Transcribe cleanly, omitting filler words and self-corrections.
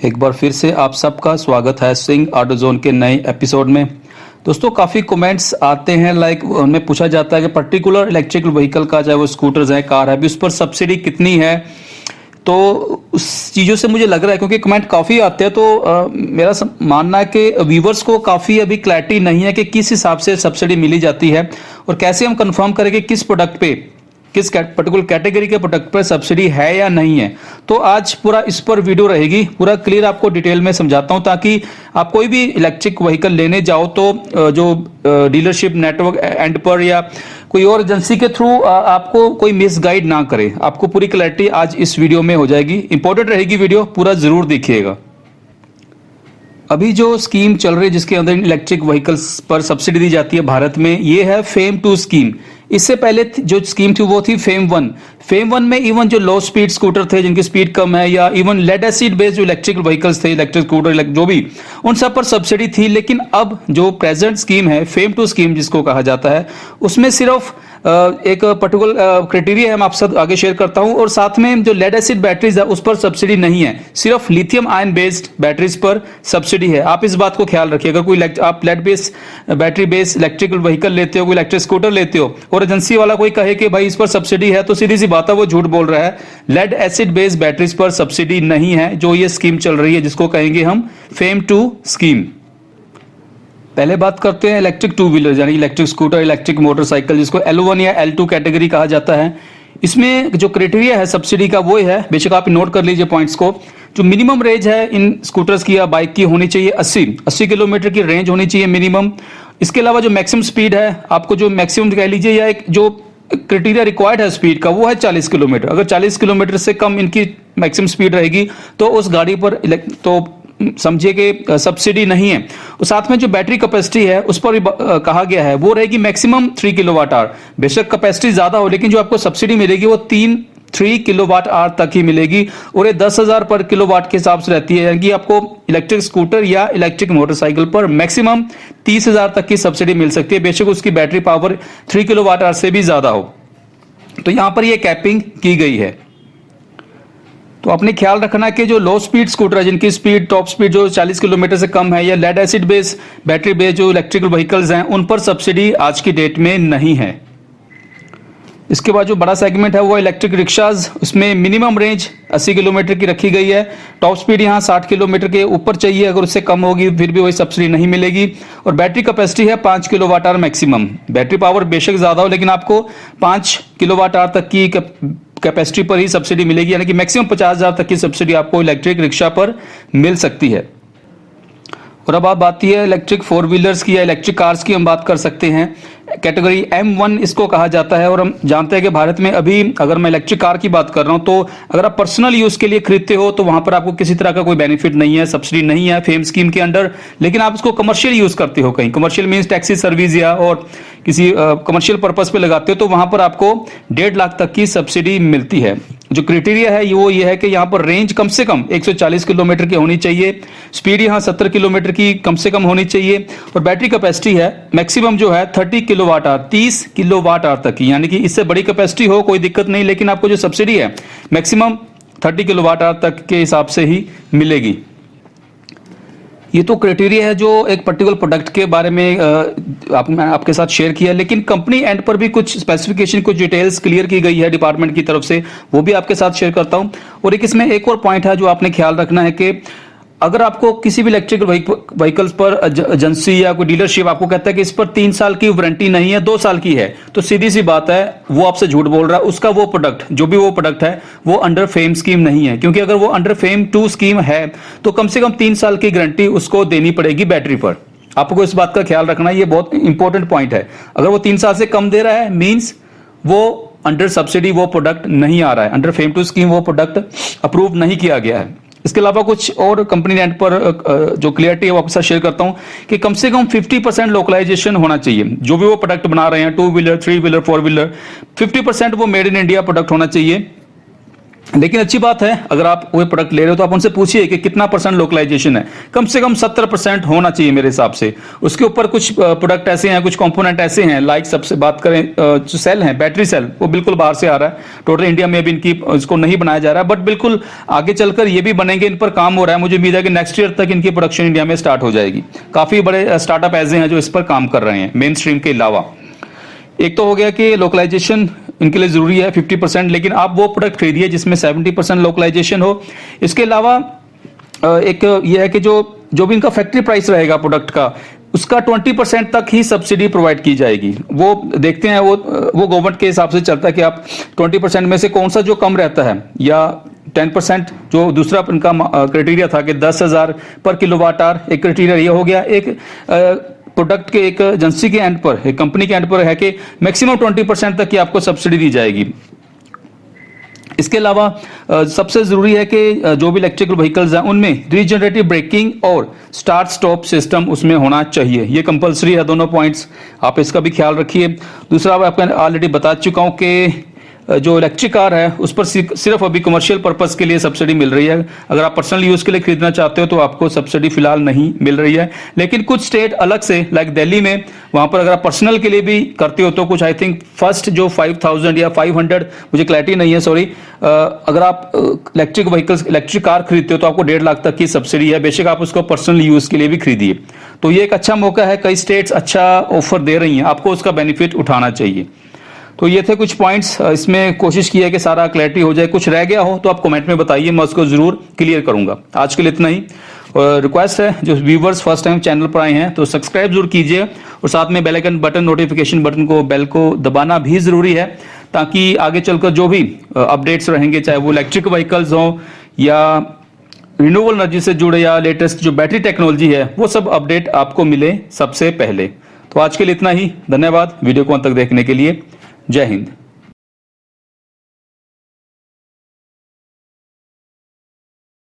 एक बार फिर से आप सबका स्वागत है सिंह ऑटो जोन के नए एपिसोड में। दोस्तों काफ़ी कमेंट्स आते हैं, उनमें पूछा जाता है कि पर्टिकुलर इलेक्ट्रिकल व्हीकल का, चाहे वो स्कूटर्स है, कार है, भी उस पर सब्सिडी कितनी है। तो उस चीज़ों से मुझे लग रहा है, क्योंकि कमेंट काफ़ी आते हैं, तो मेरा मानना है कि व्यूवर्स को काफ़ी अभी क्लैरिटी नहीं है कि किस हिसाब से सब्सिडी मिली जाती है और कैसे हम कंफर्म करें कि किस प्रोडक्ट पे, किस पर्टिकुलर कैटेगरी के प्रोडक्ट पर सब्सिडी है या नहीं है। तो आज पूरा इस पर वीडियो रहेगी, पूरा क्लियर आपको डिटेल में समझाता हूं, ताकि आप कोई भी इलेक्ट्रिक व्हीकल लेने जाओ तो जो डीलरशिप नेटवर्क एंड पर या कोई और एजेंसी के थ्रू आपको कोई मिस गाइड ना करे। आपको पूरी क्लैरिटी आज इस वीडियो में हो जाएगी। इंपॉर्टेंट रहेगी वीडियो, पूरा जरूर देखिएगा। अभी जो स्कीम चल रही है जिसके अंदर इलेक्ट्रिक व्हीकल्स पर सब्सिडी दी जाती है भारत में, ये है फेम 2 स्कीम। इससे पहले जो स्कीम थी वो थी फेम 1। फेम 1 में इवन जो लो स्पीड स्कूटर थे जिनकी स्पीड कम है, या इवन लेड एसिड बेस्ड जो इलेक्ट्रिक व्हीकल्स थे, इलेक्ट्रिक स्कूटर जो भी, उन सब पर सब्सिडी थी। लेकिन अब जो प्रेजेंट स्कीम है, फेम 2 स्कीम जिसको कहा जाता है, उसमें सिर्फ एक पर्टिकुलर क्राइटेरिया है, मैं आपसे आगे शेयर करता हूं। और साथ में जो लेड एसिड बैटरीज है उस पर सब्सिडी नहीं है, सिर्फ लिथियम आयन बेस्ड बैटरीज पर सब्सिडी है। आप इस बात को ख्याल रखिए। अगर कोई आप lead based battery based electrical vehicle लेते हो, कोई इलेक्ट्रिक स्कूटर लेते हो और एजेंसी वाला कोई कहे कि भाई इस पर सब्सिडी है, तो सीधी सी बात है, वो झूठ बोल रहा है। लेड एसिड बेस्ड बैटरीज पर सब्सिडी नहीं है जो ये स्कीम चल रही है, जिसको कहेंगे हम फेम 2 स्कीम। पहले बात करते हैं इलेक्ट्रिक टू व्हीलर, यानी इलेक्ट्रिक स्कूटर, इलेक्ट्रिक मोटरसाइकिल, जिसको L1 या L2 कैटेगरी कहा जाता है। इसमें जो क्राइटेरिया है सब्सिडी का वो है, बेशक आप नोट कर लीजिए पॉइंट्स को। जो मिनिमम रेंज है इन स्कूटर्स की या बाइक की होनी चाहिए 80 किलोमीटर की रेंज होनी चाहिए मिनिमम। इसके अलावा जो मैक्सिमम स्पीड है, आपको जो मैक्सिमम कह लीजिए, या एक जो क्राइटेरिया रिक्वायर्ड है स्पीड का, वो है 40 किलोमीटर। अगर 40 किलोमीटर से कम इनकी मैक्सिमम स्पीड रहेगी तो उस गाड़ी पर तो समझिए कि सब्सिडी नहीं है। और साथ में जो बैटरी कैपेसिटी है उस पर कहा गया है वो रहेगी मैक्सिमम 3 किलोवाट आवर। बेशक कैपेसिटी ज्यादा हो, लेकिन जो आपको सब्सिडी मिलेगी वो 3 किलोवाट आवर तक ही मिलेगी, और ये 10,000 पर किलोवाट के हिसाब से रहती है। यानी कि आपको इलेक्ट्रिक स्कूटर या इलेक्ट्रिक मोटरसाइकिल पर मैक्सिमम 30,000 तक की सब्सिडी मिल सकती है, बेशक उसकी बैटरी पावर 3 किलोवाट आवर से भी ज्यादा हो। तो यहां पर यह कैपिंग की गई है। तो आपने ख्याल रखना कि जो लो स्पीड स्कूटर है, जिनकी स्पीड टॉप स्पीड जो 40 किलोमीटर से कम है, या lead acid based battery based जो इलेक्ट्रिकल व्हीकल्स हैं, उन पर सब्सिडी आज की डेट में नहीं है। इसके बाद जो बड़ा सेगमेंट है वो इलेक्ट्रिक रिक्शाज, उसमें मिनिमम रेंज 80 किलोमीटर की रखी गई है। टॉप स्पीड यहाँ 60 किलोमीटर के ऊपर चाहिए, अगर उससे कम होगी फिर भी वही सब्सिडी नहीं मिलेगी। और बैटरी कैपेसिटी है 5 kilowatt hour maximum. Battery power बेशक ज्यादा हो, लेकिन आपको 5 किलोवाट आवर तक की कैपेसिटी पर ही सब्सिडी मिलेगी, यानी कि मैक्सिमम 50,000 तक की सब्सिडी आपको इलेक्ट्रिक रिक्शा पर मिल सकती है। और अब आप आती है इलेक्ट्रिक 4 व्हीलर्स की या इलेक्ट्रिक कार्स की, हम बात कर सकते हैं। कैटेगरी M1 इसको कहा जाता है। और हम जानते हैं कि भारत में अभी, अगर मैं इलेक्ट्रिक कार की बात कर रहा हूं, तो अगर आप पर्सनल यूज के लिए खरीदते हो तो वहां पर आपको किसी तरह का कोई बेनिफिट नहीं है, सब्सिडी नहीं है फेम स्कीम के अंडर। लेकिन आप इसको कमर्शियल यूज करते हो, कहीं कमर्शियल मीन्स टैक्सी सर्विस या और किसी कमर्शियल पर्पज पे लगाते हो, तो वहां पर आपको 1.5 लाख तक की सब्सिडी मिलती है। जो क्राइटेरिया है वो ये है कि यहाँ पर रेंज कम से कम 140 किलोमीटर की होनी चाहिए, स्पीड यहाँ 70 किलोमीटर की कम से कम होनी चाहिए, और बैटरी कैपेसिटी है मैक्सिमम जो है 30 किलोवाट आवर, 30 किलोवाट आवर तक की। यानी कि इससे बड़ी कैपेसिटी हो कोई दिक्कत नहीं, लेकिन आपको जो सब्सिडी है मैक्सिमम 30 किलोवाट आवर तक के हिसाब से ही मिलेगी। ये तो क्राइटेरिया है जो एक पर्टिकुलर प्रोडक्ट के बारे में मैंने आपके साथ शेयर किया। लेकिन कंपनी एंड पर भी कुछ स्पेसिफिकेशन, कुछ डिटेल्स क्लियर की गई है डिपार्टमेंट की तरफ से, वो भी आपके साथ शेयर करता हूं। और एक इसमें एक और पॉइंट है जो आपने ख्याल रखना है कि अगर आपको किसी भी इलेक्ट्रिकल व्हीकल्स पर एजेंसी या कोई डीलरशिप आपको कहता है कि इस पर 3 साल की वारंटी नहीं है, 2 साल की है, तो सीधी सी बात है वो आपसे झूठ बोल रहा है। उसका वो प्रोडक्ट, जो भी वो प्रोडक्ट है, वो अंडर फेम स्कीम नहीं है। क्योंकि अगर वो अंडर फेम 2 स्कीम है तो कम से कम 3 साल की गारंटी उसको देनी पड़ेगी बैटरी पर। आपको इस बात का ख्याल रखना, ये बहुत इंपॉर्टेंट पॉइंट है। अगर वो 3 साल से कम दे रहा है, मीन्स वो अंडर सब्सिडी वो प्रोडक्ट नहीं आ रहा है, अंडर फेम 2 स्कीम वो प्रोडक्ट अप्रूव नहीं किया गया है। इसके अलावा कुछ और कंपनी एंड पर जो क्लियरिटी है वो आपके साथ शेयर करता हूं कि कम से कम 50% लोकलाइजेशन होना चाहिए। जो भी वो प्रोडक्ट बना रहे हैं, 2 व्हीलर, 3 व्हीलर, 4 व्हीलर, 50% वो मेड इन इंडिया प्रोडक्ट होना चाहिए। लेकिन अच्छी बात है, अगर आप कोई प्रोडक्ट ले रहे हो तो आप उनसे पूछिए कि कितना % लोकलाइजेशन है। कम से कम 70% होना चाहिए मेरे हिसाब से। उसके ऊपर कुछ प्रोडक्ट ऐसे हैं, कुछ कंपोनेंट ऐसे हैं, लाइक सबसे बात करें जो सेल है, बैटरी सेल, वो बिल्कुल बाहर से आ रहा है। टोटल इंडिया में अभी इनकी इसको नहीं बनाया जा रहा है, बट बिल्कुल आगे चलकर ये भी बनेंगे, इन पर काम हो रहा है। मुझे उम्मीद है कि नेक्स्ट ईयर तक इनकी प्रोडक्शन इंडिया में स्टार्ट हो जाएगी। काफी बड़े स्टार्टअप ऐसे हैं जो इस पर काम कर रहे हैं मेन स्ट्रीम के अलावा। एक तो हो गया कि लोकलाइजेशन इनके लिए जरूरी है 50%, लेकिन आप वो प्रोडक्ट खरीदिए जिसमें 70% लोकलाइजेशन हो। इसके अलावा एक ये है कि जो भी इनका फैक्ट्री प्राइस रहेगा प्रोडक्ट का, उसका 20% तक ही सब्सिडी प्रोवाइड की जाएगी। वो देखते हैं, वो गवर्नमेंट के हिसाब से चलता है कि आप 20% में से कौन सा जो कम रहता है, या 10% जो दूसरा इनका क्राइटेरिया था कि 10,000 पर किलोवाट आवर, एक क्राइटेरिया ये हो गया। एक प्रोडक्ट के एक एजेंसी के एंड पर, एक कंपनी के एंड पर है कि मैक्सिमम 20% तक की आपको सब्सिडी दी जाएगी। इसके अलावा सबसे जरूरी है कि जो भी इलेक्ट्रिकल व्हीकल्स हैं उनमें रीजनरेटिव ब्रेकिंग और स्टार्ट स्टॉप सिस्टम उसमें होना चाहिए। ये कंपलसरी है, दोनों पॉइंट्स, आप इसका भी ख्याल रखिए। दूसरा, मैं आपको ऑलरेडी बता चुका हूं कि जो इलेक्ट्रिक कार है उस पर सिर्फ अभी कमर्शियल पर्पस के लिए सब्सिडी मिल रही है। अगर आप पर्सनल यूज के लिए खरीदना चाहते हो तो आपको सब्सिडी फिलहाल नहीं मिल रही है। लेकिन कुछ स्टेट अलग से, लाइक दिल्ली में, वहां पर अगर आप पर्सनल के लिए भी करते हो तो कुछ, आई थिंक फर्स्ट जो 5,000 या 500, मुझे क्लैरिटी नहीं है, सॉरी, अगर आप इलेक्ट्रिक व्हीकल्स, इलेक्ट्रिक कार खरीदते हो तो आपको 1.5 लाख तक की सब्सिडी है। बेशक आप उसको पर्सनल यूज के लिए भी खरीदिए। तो ये एक अच्छा मौका है, कई स्टेट्स अच्छा ऑफर दे रही हैं, आपको उसका बेनिफिट उठाना चाहिए। तो ये थे कुछ पॉइंट्स, इसमें कोशिश की है कि सारा क्लैरिटी हो जाए। कुछ रह गया हो तो आप कमेंट में बताइए, मैं उसको जरूर क्लियर करूंगा। आज के लिए इतना ही। रिक्वेस्ट है, जो व्यूवर्स फर्स्ट टाइम चैनल पर आए हैं तो सब्सक्राइब जरूर कीजिए, और साथ में bell icon button, notification button को, बेल को दबाना भी जरूरी है, ताकि आगे चलकर जो भी अपडेट्स रहेंगे, चाहे वो इलेक्ट्रिक व्हीकल्स हो या रिन्यूएबल एनर्जी से जुड़े या लेटेस्ट जो बैटरी टेक्नोलॉजी है, वो सब अपडेट आपको मिले सबसे पहले। तो आज के लिए इतना ही। धन्यवाद वीडियो को अंत तक देखने के लिए। जय हिंद।